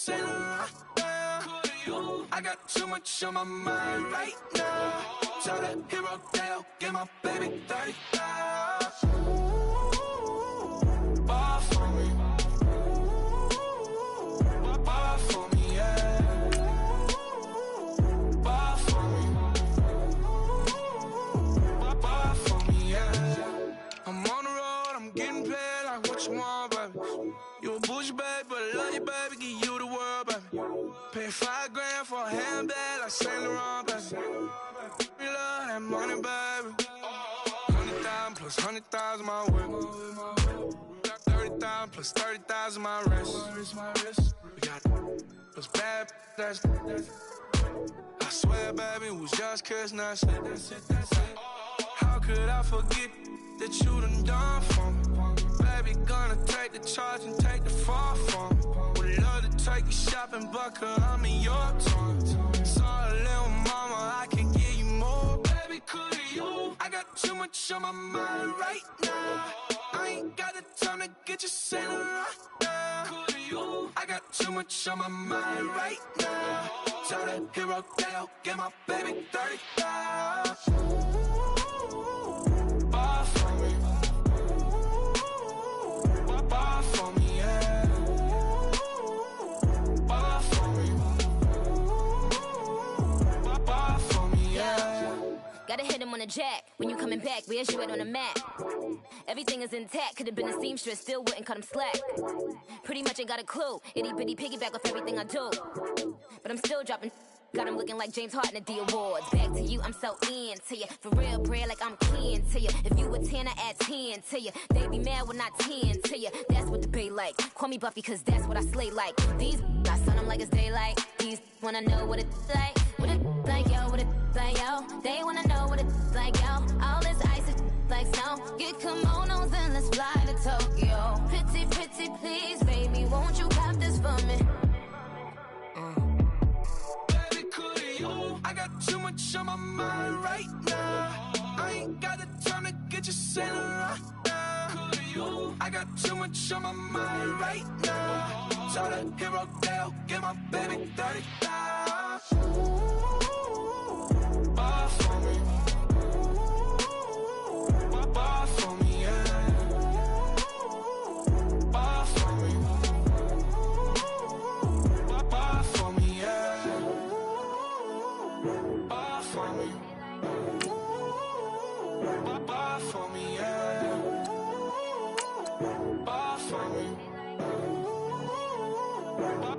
sailing right now. I got too much on my mind right now. Tell that hero Dale, get my baby 30,000. Ball for me. Ball for me, yeah. Ball for me. Ball for me, yeah. I'm on the road, I'm getting paid like what you want, baby. You a bougie, baby, but I love you, baby, give you the world, baby. Pay $5 grand for a handbag like Saint Laurent, baby. We love that money, baby. 100,000 plus 100,000 my whip. 30,000 plus 30,000 my wrist. We got those bad, that's I swear, baby, it was just kiss, that's it. How could I forget that you done for me? Baby, gonna take the charge and take the fall from me. Would love to take you shopping, but I'm in your time. Sorry, little mama, I can give you more. Baby, could you? I got too much on my mind right now. I ain't got the time to get you sailing right now. Could you? I got too much on my mind right now. Tell that hero Dale, get my baby 30,000. Ball for me. Ball for me, yeah. Ball for me. Ball for me, yeah. Gotta hit him on the jack. When you coming back, where's you at on the map? Everything is intact. Could've been a seamstress, still wouldn't cut him slack. Pretty much ain't got a clue. Itty bitty piggyback off everything I do. But I'm still dropping. Got him looking like James Harden at the awards. Back to you, I'm so into you. For real, bread, like I'm kin to you. If you a 10, I add 10 to you. They be mad when I 10 to you. That's what the bay like. Call me Buffy, cause that's what I slay like. These, I son them like it's daylight. These wanna know what it's like. What it like, yo, what it like, yo. They wanna know what it's like, yo. All this ice is like snow. Get kimonos and let's fly to Tokyo. Pretty, pretty, please, baby, won't you pop this for me? I got too much on my mind right now. I ain't got the time to get you sailing right now. I got too much on my mind right now. Tell that hero Dale, get my baby 30,000. Ball for me. Ball for me, yeah. Ball for me. Ball for me, yeah. Ball for me. Ball for me, yeah. Ball for me.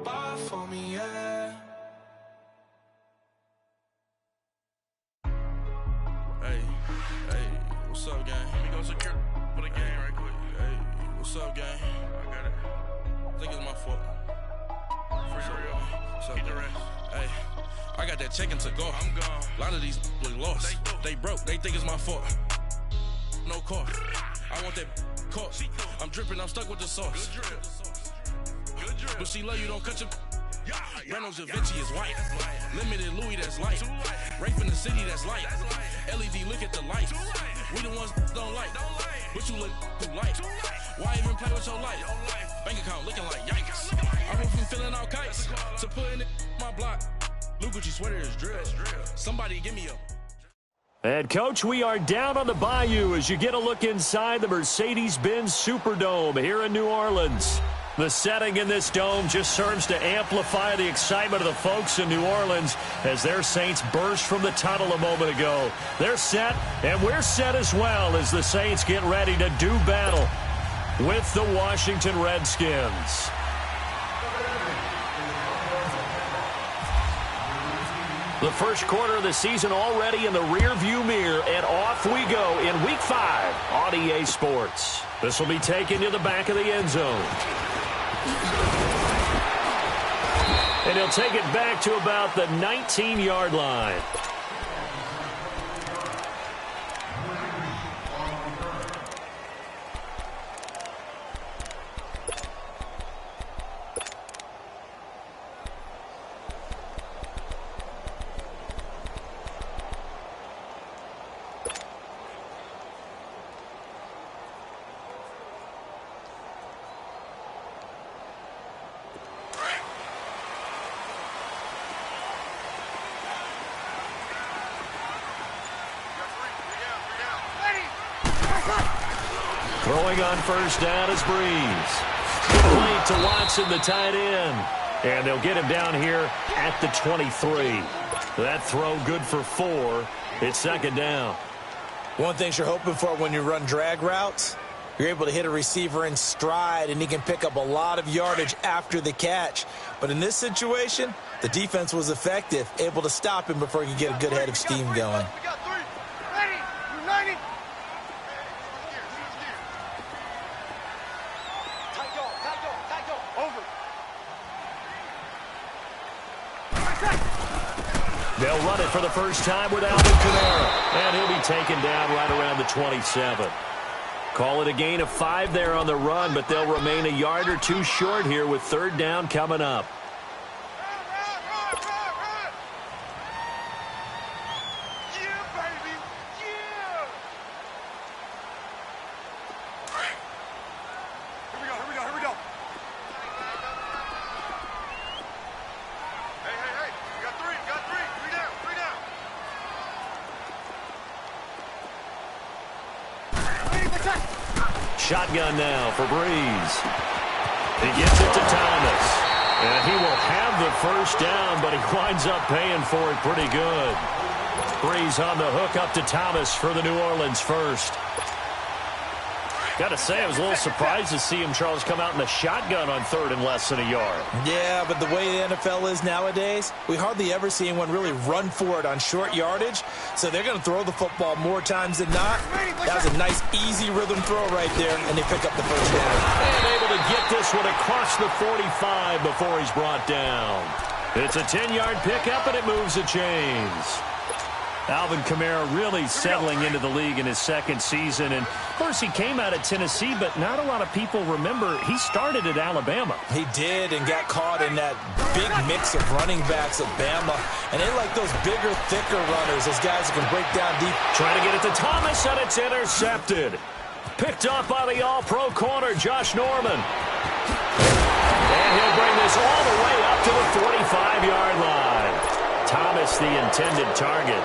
Ball for me, yeah. Hey, what's up, gang? Let me go secure for the game right quick. Hey, what's up, gang? I got it. I think it's my fault. For real. What's up, the rest. Hey, I got that chicken to go. I'm gone. A lot of these look lost. They broke. They think it's my fault. No car. I want that caught. I'm dripping. I'm stuck with the sauce. Good drip. Good drip. But she love you. Don't cut your. Reynolds Da Vinci is white. Limited Louis, that's light. Rape in the city, that's light. LED, look at the lights. We the ones don't like. But you look too light. Why even play with your life? Bank account looking like yikes. I went from filling out kites to putting it in my block. Blue Gucci sweater is drill. Somebody give me a. And, Coach, we are down on the bayou as you get a look inside the Mercedes-Benz Superdome here in New Orleans. The setting in this dome just serves to amplify the excitement of the folks in New Orleans as their Saints burst from the tunnel a moment ago. They're set, and we're set as well as the Saints get ready to do battle with the Washington Redskins. The first quarter of the season already in the rearview mirror, and off we go in Week 5 on EA Sports. This will be taken to the back of the end zone. And he'll take it back to about the 19-yard line. Throwing on first down is Breeze. Complete to Watson, the tight end. And they'll get him down here at the 23. That throw good for 4. It's second down. One thing you're hoping for when you run drag routes, you're able to hit a receiver in stride, and he can pick up a lot of yardage after the catch. But in this situation, the defense was effective, able to stop him before he could get a good head of steam going. We got 3. Ready. United. Tight go. Over. They'll run it for the first time with Alvin Kamara. And he'll be taken down right around the 27. Call it a gain of 5 there on the run, but they'll remain a yard or 2 short here with third down coming up. Shotgun now for Breeze. He gets it to Thomas. And he will have the first down, but he winds up paying for it pretty good. Breeze on the hook up to Thomas for the New Orleans first. Got to say, I was a little surprised to see him, Charles, come out in the shotgun on third and less than a yard. Yeah, but the way the NFL is nowadays, we hardly ever see anyone really run for it on short yardage. So they're going to throw the football more times than not. That was a nice, easy rhythm throw right there, and they pick up the first down. And able to get this one across the 45 before he's brought down. It's a 10-yard pickup, and it moves the chains. Alvin Kamara really settling into the league in his second season. And, of course, he came out of Tennessee, but not a lot of people remember he started at Alabama. He did, and got caught in that big mix of running backs at Bama. And they like those bigger, thicker runners, those guys who can break down deep. Trying to get it to Thomas, and it's intercepted. Picked up by the all-pro corner, Josh Norman. And he'll bring this all the way up to the 45-yard line. Thomas, the intended target.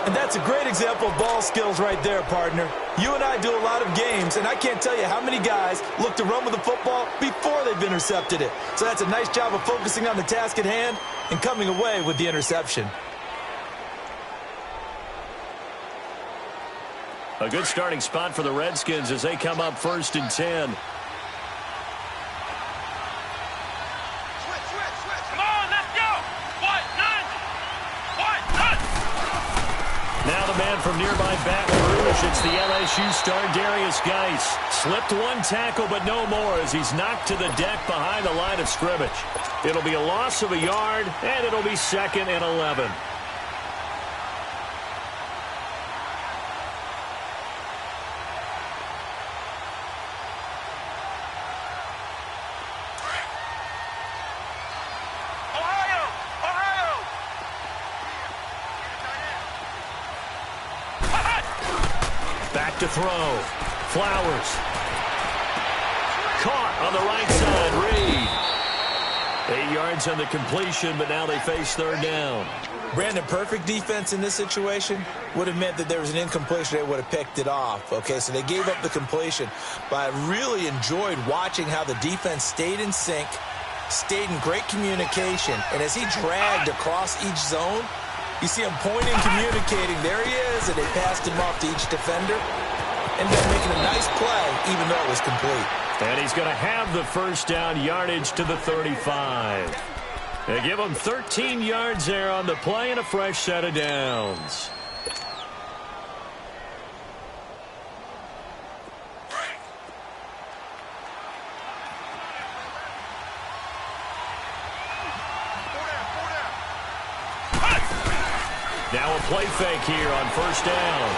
And that's a great example of ball skills right there, partner. You and I do a lot of games, and I can't tell you how many guys look to run with the football before they've intercepted it. So that's a nice job of focusing on the task at hand and coming away with the interception. A good starting spot for the Redskins as they come up first and 10. Now the man from nearby Baton Rouge, it's the LSU star Darius Geis. Slipped one tackle, but no more as he's knocked to the deck behind the line of scrimmage. It'll be a loss of a yard, and it'll be second and 11. Back to throw. Flowers. Caught on the right side. Reed. 8 yards on the completion, but now they face third down. Brandon, perfect defense in this situation would have meant that there was an incompletion. They would have picked it off. Okay, so they gave up the completion. But I really enjoyed watching how the defense stayed in sync, stayed in great communication. And as he dragged across each zone, you see him pointing, communicating. There he is, and they passed him off to each defender. Ended up making a nice play, even though it was complete. And he's going to have the first down, yardage to the 35. They give him 13 yards there on the play and a fresh set of downs. Now a play fake here on first down.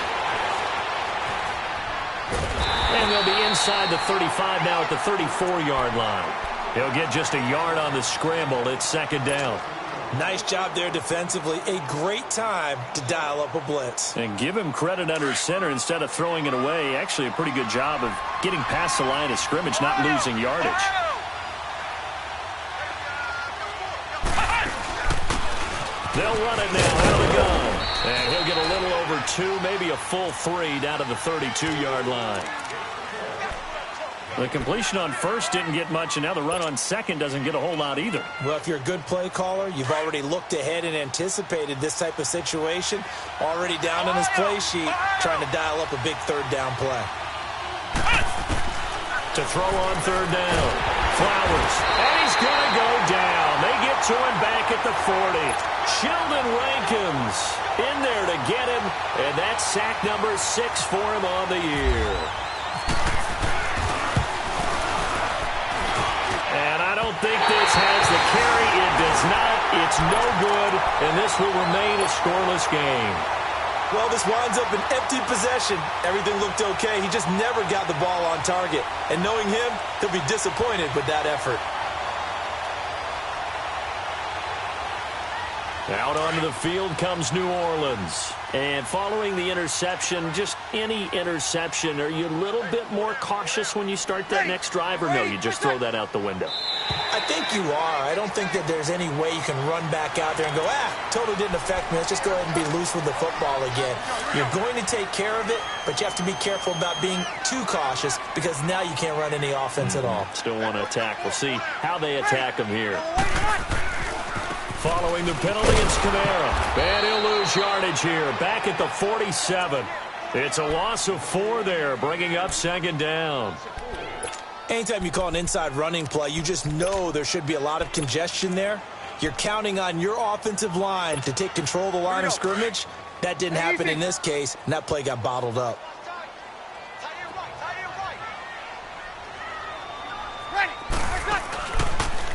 And they'll be inside the 35 now at the 34-yard line. He'll get just a yard on the scramble. It's second down. Nice job there defensively. A great time to dial up a blitz. And give him credit under center instead of throwing it away. Actually a pretty good job of getting past the line of scrimmage, not losing yardage. They'll run it now out of the gun. And he'll get a little over 2, maybe a full 3 down to the 32-yard line. The completion on first didn't get much, and now the run on second doesn't get a whole lot either. Well, if you're a good play caller, you've already looked ahead and anticipated this type of situation. Already down on his play sheet, trying to dial up a big third down play. To throw on third down. Flowers. And he's going to go down. They get to him back at the 40. Sheldon Rankins in there to get him, and that's sack number 6 for him on the year. And I don't think this has the carry. It does not. It's no good, and this will remain a scoreless game. Well, this winds up an empty possession. Everything looked okay. He just never got the ball on target. And knowing him, he'll be disappointed with that effort. Out onto the field comes New Orleans. And following the interception, just any interception, are you a little bit more cautious when you start that next drive, or no, you just throw that out the window? I think you are. I don't think that there's any way you can run back out there and go, totally didn't affect me. Let's just go ahead and be loose with the football again. You're going to take care of it, but you have to be careful about being too cautious because now you can't run any offense at all. Still want to attack. We'll see how they attack him here. Following the penalty, it's Kamara. And he'll lose yardage here. Back at the 47. It's a loss of 4 there, bringing up second down. Anytime you call an inside running play, you just know there should be a lot of congestion there. You're counting on your offensive line to take control of the line of scrimmage. That didn't happen in this case, and that play got bottled up.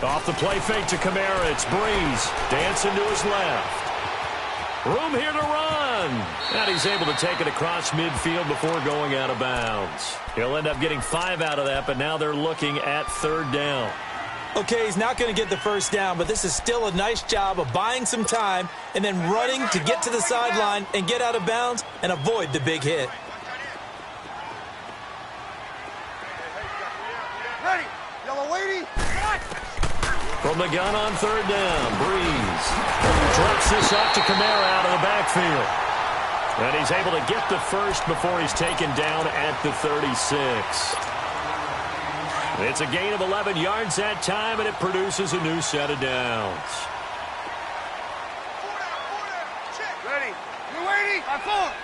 Off the play fake to Kamara, it's Breeze. Dancing to his left. Room here to run. And he's able to take it across midfield before going out of bounds. He'll end up getting 5 out of that, but now they're looking at third down. Okay, he's not going to get the first down, but this is still a nice job of buying some time and then running to get to the sideline and get out of bounds and avoid the big hit. Ready. Yellow lady. From the gun on third down, Breeze drops this up to Kamara out of the backfield. And he's able to get the first before he's taken down at the 36. It's a gain of 11 yards that time, and it produces a new set of downs. Ready. You waiting? I'm forward.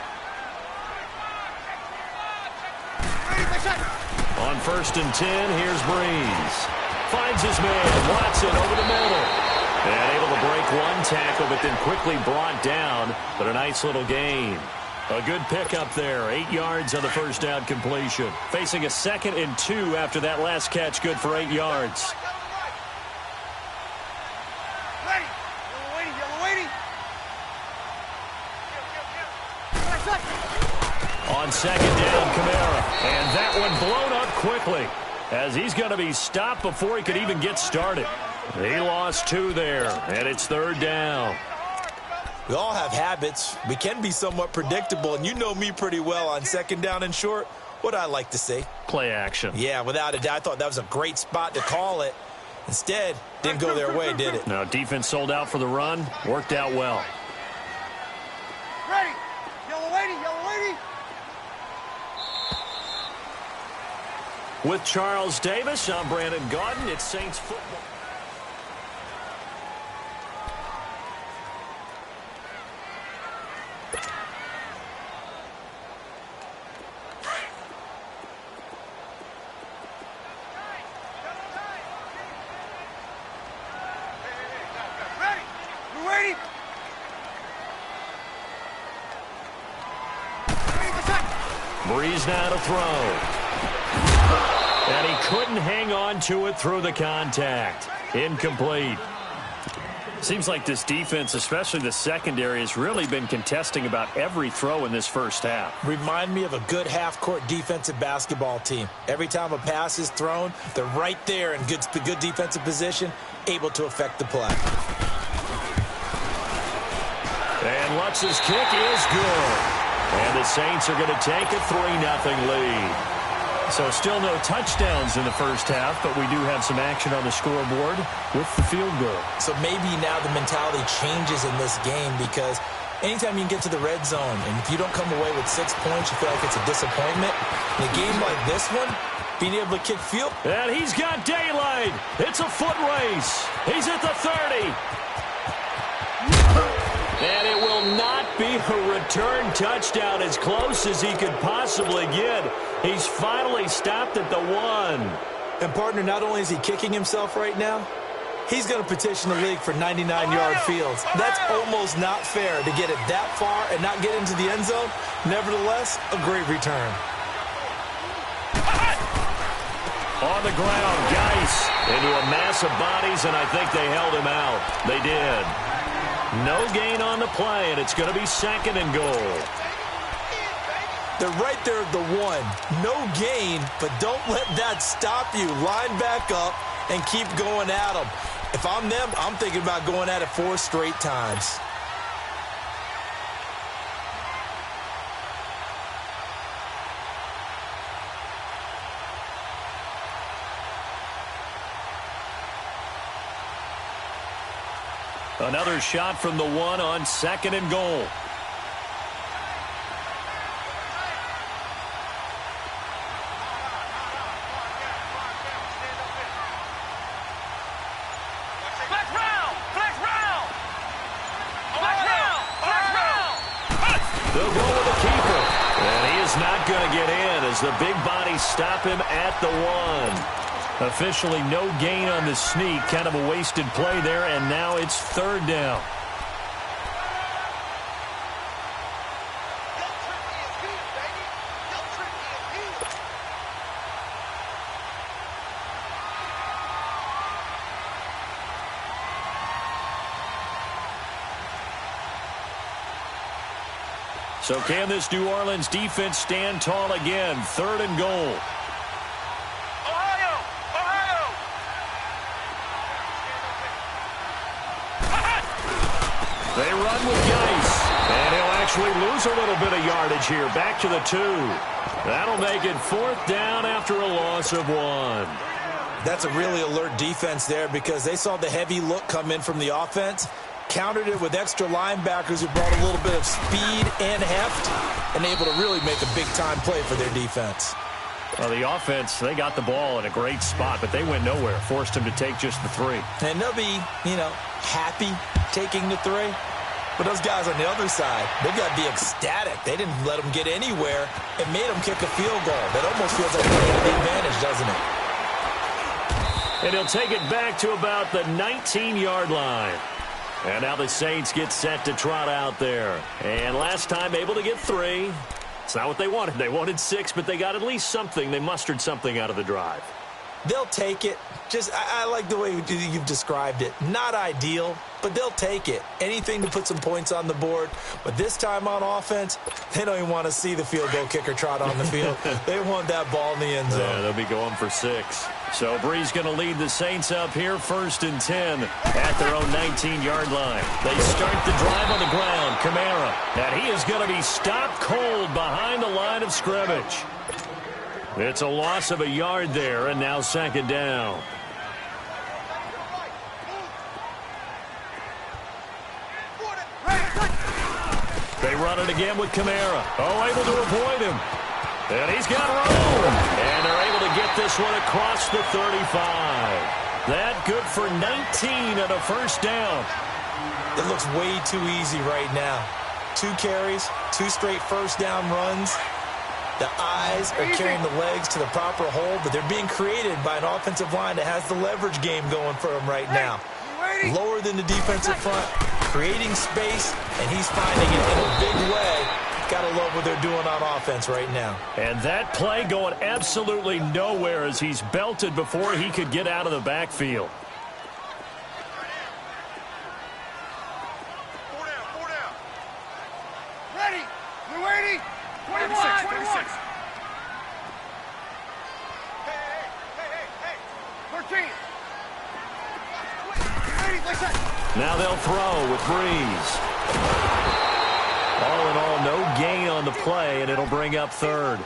Ready, On first and 10, here's Breeze. Finds his man, Watson over the middle. And able to break one tackle, but then quickly brought down. But a nice little gain. A good pickup there. 8 yards on the first down completion. Facing a 2nd and 2 after that last catch, good for 8 yards. Ready. Yellow waiting. On second down, Kamara. And that one blown up quickly, as he's going to be stopped before he could even get started. He lost 2 there, and it's third down. We all have habits. We can be somewhat predictable, and you know me pretty well on second down and short. What I like to say? Play action. Yeah, without a doubt. I thought that was a great spot to call it. Instead, didn't go their way, did it? No, defense sold out for the run. Worked out well. Ready. Yellow waiting. With Charles Davis, I'm Brandon Gaudin. It's Saints football. Ready. You waiting? Breeze now to throw. And he couldn't hang on to it through the contact. Incomplete. Seems like this defense, especially the secondary, has really been contesting about every throw in this first half. Remind me of a good half-court defensive basketball team. Every time a pass is thrown, they're right there in good defensive position, able to affect the play. And Lutz's kick is good. And the Saints are going to take a 3-0 lead. So still no touchdowns in the first half, but we do have some action on the scoreboard with the field goal. So maybe now the mentality changes in this game, because anytime you can get to the red zone, and if you don't come away with 6 points, you feel like it's a disappointment. In a game like this one, being able to kick field. And he's got daylight. It's a foot race. He's at the 30. And it will not be a return touchdown, as close as he could possibly get. He's finally stopped at the 1. And, partner, not only is he kicking himself right now, he's going to petition the league for 99-yard fields. That's almost not fair to get it that far and not get into the end zone. Nevertheless, a great return. On the ground, Geis into a mass of bodies, and I think they held him out. They did. No gain on the play, and it's going to be 2nd and goal. They're right there at the 1. No gain, but don't let that stop you. Line back up and keep going at them. If I'm them, I'm thinking about going at it 4 straight times. Another shot from the 1 on 2nd and goal. They'll go with the keeper. And he is not going to get in as the big bodies stop him at the 1. Officially no gain on the sneak. Kind of a wasted play there, and now it's 3rd down. So can this New Orleans defense stand tall again? 3rd and goal. They run with Geis, and he'll actually lose a little bit of yardage here. Back to the 2. That'll make it 4th down after a loss of 1. That's a really alert defense there because they saw the heavy look come in from the offense, countered it with extra linebackers who brought a little bit of speed and heft, and able to really make a big-time play for their defense. Well, the offense, they got the ball in a great spot, but they went nowhere. Forced him to take just the 3. And they'll be, happy taking the 3. But those guys on the other side, they've got to be ecstatic. They didn't let them get anywhere and made them kick a field goal. That almost feels like they have the advantage, doesn't it? And he'll take it back to about the 19-yard line. And now the Saints get set to trot out there. And last time able to get 3. It's not what they wanted. They wanted 6, but they got at least something. They mustered something out of the drive. They'll take it. I like the way you've described it. Not ideal, but they'll take it. Anything to put some points on the board. But this time on offense, they don't even want to see the field goal kicker trot on the field. They want that ball in the end zone. Yeah, they'll be going for 6. So Bree's going to lead the Saints up here 1st and 10 at their own 19-yard line. They start the drive on the ground. Kamara. And he is going to be stopped cold behind the line of scrimmage. It's a loss of a yard there, and now 2nd down. They run it again with Kamara. Oh, able to avoid him. And he's got room. And they're able to get this one across the 35. That good for 19 and a 1st down. It looks way too easy right now. 2 carries, 2 straight 1st down runs. The eyes are carrying the legs to the proper hole, but they're being created by an offensive line that has the leverage game going for them right now. Lower than the defensive front, creating space, and he's finding it in a big way. Gotta love what they're doing on offense right now. And that play going absolutely nowhere as he's belted before he could get out of the backfield. 4 down. Ready. You waiting? 21. 26. Hey. 13. Now they'll throw with Breeze. All in all, no gain on the play, and it'll bring up 3rd.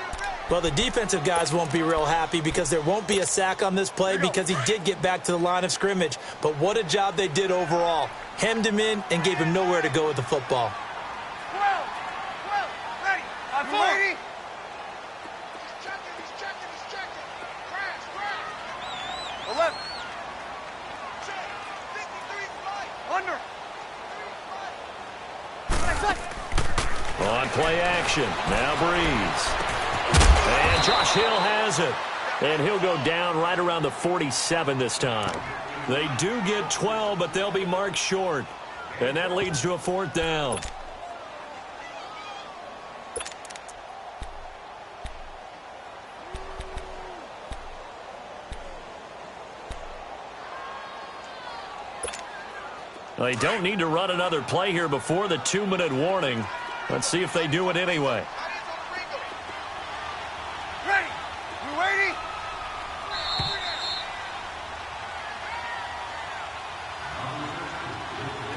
Well, the defensive guys won't be real happy because there won't be a sack on this play because he did get back to the line of scrimmage. But what a job they did overall. Hemmed him in and gave him nowhere to go with the football. 12. Ready. I'm ready. He's checking. Under. On play action. Now Breeze. And Josh Hill has it. And he'll go down right around the 47 this time. They do get 12, but they'll be marked short. And that leads to a 4th down. They don't need to run another play here before the 2-minute warning. Let's see if they do it anyway. Ready? You waiting?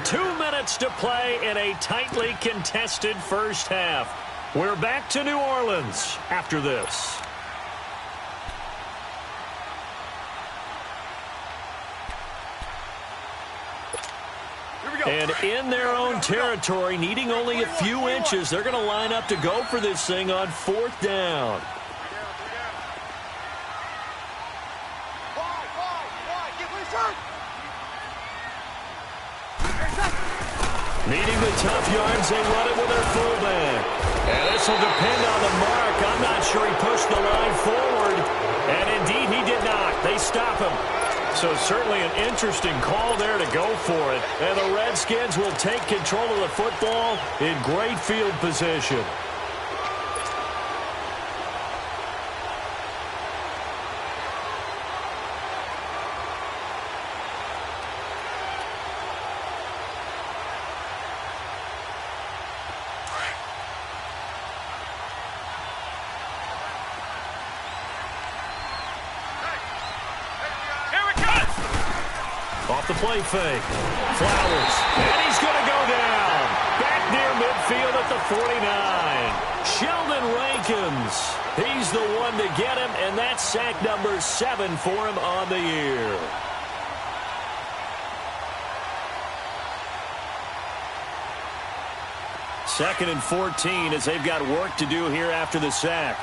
2 minutes to play in a tightly contested first half. We're back to New Orleans after this. And in their own territory, needing only a few inches, they're going to line up to go for this thing on 4th down. Needing the tough yards, they run it with their fullback. And this will depend on the mark. I'm not sure he pushed the line forward. And indeed, he did not. They stop him. So certainly an interesting call there to go for it. And the Redskins will take control of the football in great field position. Off the play fake. Flowers. And he's going to go down. Back near midfield at the 49. Sheldon Rankins. He's the one to get him, and that's sack number 7 for him on the year. Second and 14 as they've got work to do here after the sack.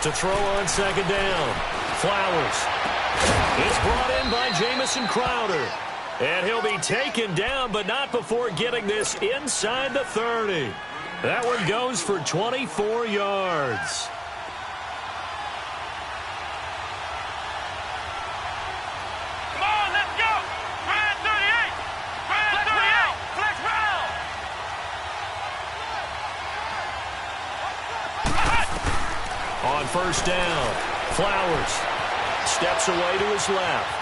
To throw on second down. Flowers. It's brought in by Jamison Crowder. And he'll be taken down, but not before getting this inside the 30. That one goes for 24 yards. Come on, let's go! Brad 38! Brad 38! Flex round! On first down, Flowers steps away to his left.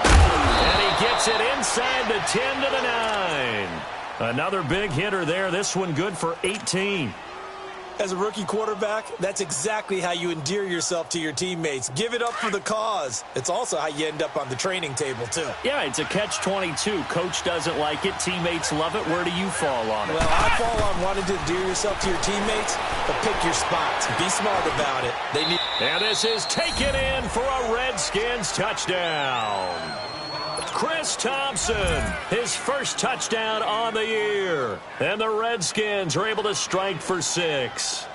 And he gets it inside the 10 to the 9. Another big hitter there. This one good for 18. As a rookie quarterback, that's exactly how you endear yourself to your teammates. Give it up for the cause. It's also how you end up on the training table, too. Yeah, it's a catch-22. Coach doesn't like it. Teammates love it. Where do you fall on it? Well, I fall on wanting to endear yourself to your teammates, but pick your spots. Be smart about it. And this is taken in for a Redskins touchdown. Chris Thompson, his first touchdown on the year. And the Redskins are able to strike for 6.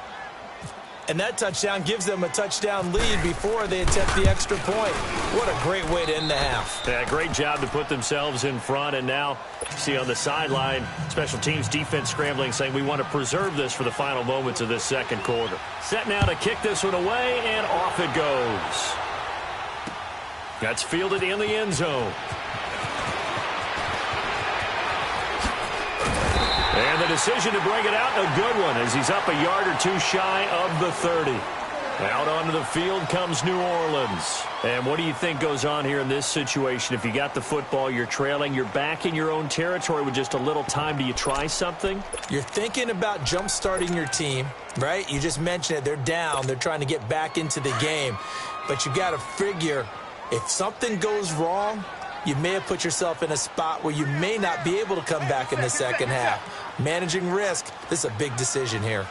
And that touchdown gives them a touchdown lead before they attempt the extra point. What a great way to end the half. Yeah, great job to put themselves in front. And now, see on the sideline, special teams defense scrambling, saying we want to preserve this for the final moments of this second quarter. Set now to kick this one away, and off it goes. That's fielded in the end zone. And the decision to bring it out, a good one, as he's up a yard or two shy of the 30. Out onto the field comes New Orleans. And what do you think goes on here in this situation? If you got the football, you're trailing, you're back in your own territory with just a little time. Do you try something? You're thinking about jump-starting your team, right? You just mentioned it. They're down. They're trying to get back into the game. But you got to figure, if something goes wrong, you may have put yourself in a spot where you may not be able to come back in the second half. Managing risk, this is a big decision here.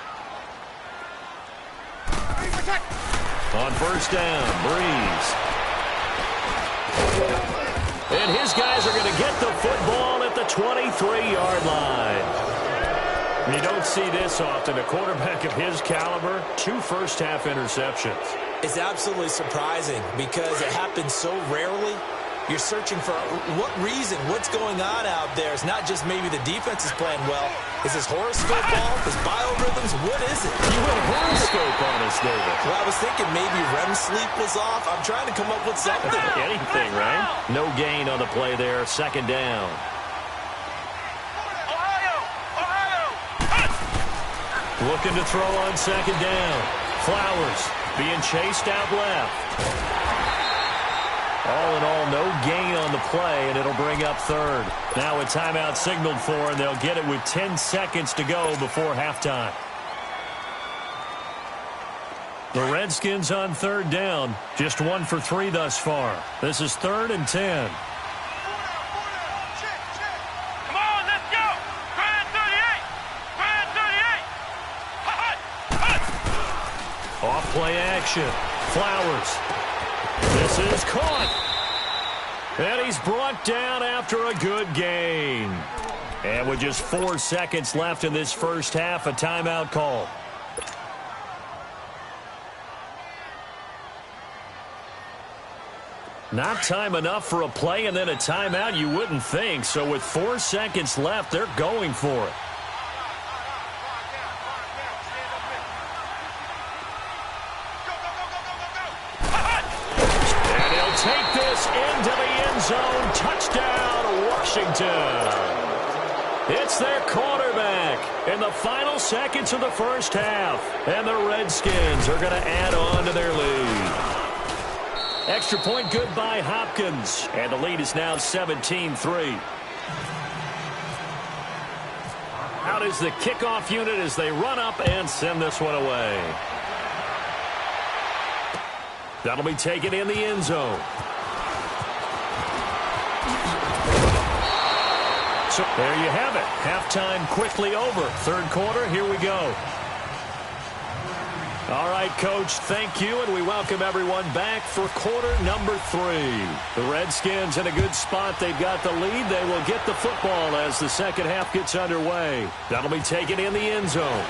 On first down, Breeze. And his guys are going to get the football at the 23-yard line. You don't see this often. A quarterback of his caliber, 2 first-half interceptions. It's absolutely surprising because it happens so rarely. You're searching for what reason, what's going on out there. It's not just maybe the defense is playing well. Is this horoscope off? Is biorhythms? What is it? You went horoscope on us, David. Well, I was thinking maybe REM sleep was off. I'm trying to come up with something. Anything, right? No gain on the play there. Second down. Looking to throw on second down. Flowers being chased out left. All in all, no gain on the play, and it'll bring up third. Now a timeout signaled for, and they'll get it with 10 seconds to go before halftime. The Redskins on third down, just 1 for 3 thus far. This is 3rd and 10. Come on, let's go. Grand 38. Grand 38. Off play action. Flowers. This is caught. And he's brought down after a good gain. And with just 4 seconds left in this first half, a timeout call. Not time enough for a play and then a timeout, you wouldn't think. So with 4 seconds left, they're going for it. And he'll take this into the end zone. Touchdown, Washington. It's their quarterback in the final seconds of the first half. And the Redskins are going to add on to their lead. Extra point good by Hopkins. And the lead is now 17-3. Out is the kickoff unit as they run up and send this one away. That'll be taken in the end zone. So there you have it. Halftime quickly over. Third quarter, here we go. All right, Coach, thank you, and we welcome everyone back for quarter number 3. The Redskins in a good spot. They've got the lead. They will get the football as the second half gets underway. That'll be taken in the end zone.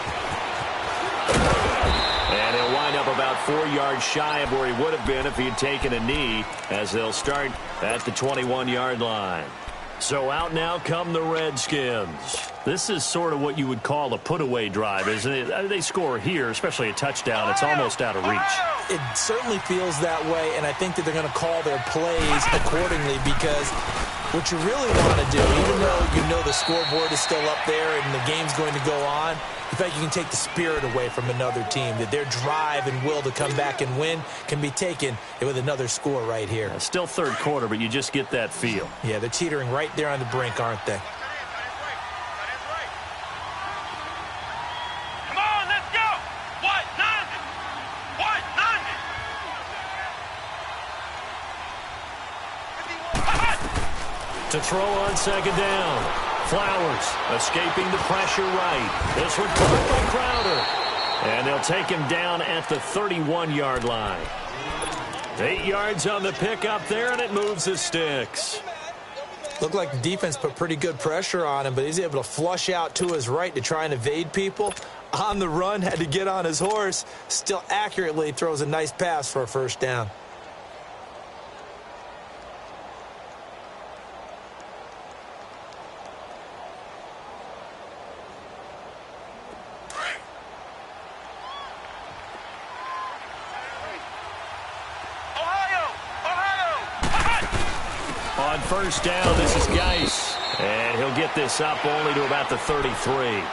And he'll wind up about 4 yards shy of where he would have been if he had taken a knee, as they'll start at the 21-yard line. So out now come the Redskins. This is sort of what you would call a put-away drive, isn't it? They score here, especially a touchdown. It's almost out of reach. It certainly feels that way, and I think that they're going to call their plays accordingly because what you really want to do, even though you know the scoreboard is still up there and the game's going to go on, in fact, you can take the spirit away from another team, that their drive and will to come back and win can be taken with another score right here. Still third quarter, but you just get that feel. Yeah, they're teetering right there on the brink, aren't they? Come on, let's go. What? Nothing. What? Nothing. To throw on second down. Flowers escaping the pressure right. This one caught by Crowder. And they'll take him down at the 31-yard line. 8 yards on the pickup there, and it moves the sticks. Looked like the defense put pretty good pressure on him, but he's able to flush out to his right to try and evade people. On the run, had to get on his horse. Still accurately throws a nice pass for a first down. On first down, this is Geis. And he'll get this up only to about the 33.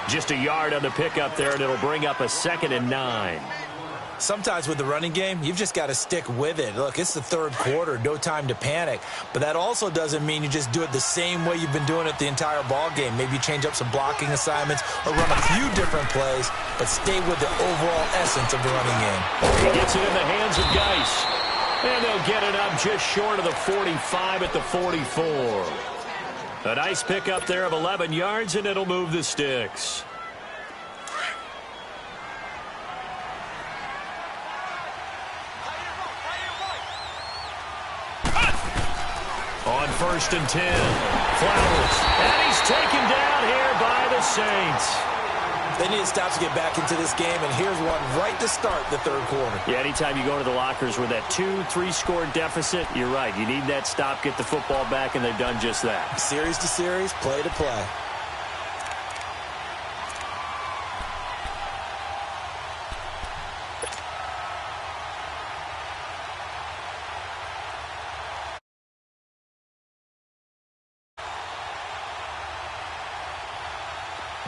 Just a yard on the pickup there, and it'll bring up a 2nd and 9. Sometimes with the running game, you've just got to stick with it. Look, it's the third quarter, no time to panic. But that also doesn't mean you just do it the same way you've been doing it the entire ball game. Maybe change up some blocking assignments or run a few different plays, but stay with the overall essence of the running game. He gets it in the hands of Geis. And they'll get it up just short of the 45 at the 44. A nice pickup there of 11 yards, and it'll move the sticks. On 1st and 10, Flowers. And he's taken down here by the Saints. They need to stop to get back into this game, and here's one right to start the third quarter. Yeah, anytime you go to the lockers with that 2-3 score deficit, you're right. You need that stop, get the football back, and they've done just that. Series to series, play to play.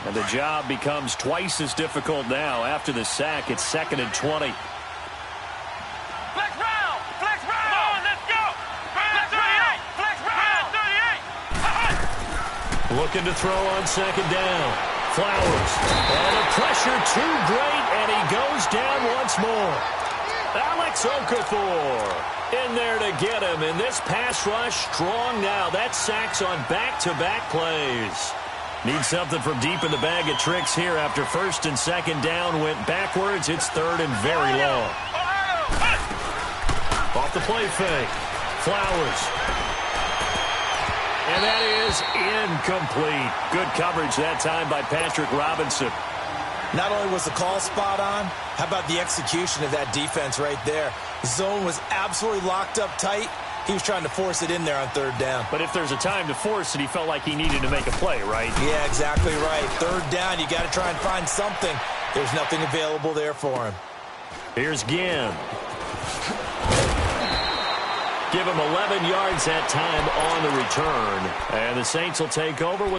And the job becomes twice as difficult now. After the sack, it's 2nd and 20. Flex round! Flex round! Come on, let's go! Flex 38! Flex round! 38! Looking to throw on 2nd down. Flowers. And the pressure too great, and he goes down once more. Alex Okafor in there to get him. And this pass rush strong now. That sacks on back-to-back plays. Need something from deep in the bag of tricks here after 1st and 2nd down went backwards. It's 3rd and very long. Off the play fake. Flowers. And that is incomplete. Good coverage that time by Patrick Robinson. Not only was the call spot on, how about the execution of that defense right there? The zone was absolutely locked up tight. He was trying to force it in there on 3rd down. But if there's a time to force it, he felt like he needed to make a play, right? Yeah, exactly right. 3rd down, you got to try and find something. There's nothing available there for him. Here's Ginn. Give him 11 yards that time on the return. And the Saints will take over with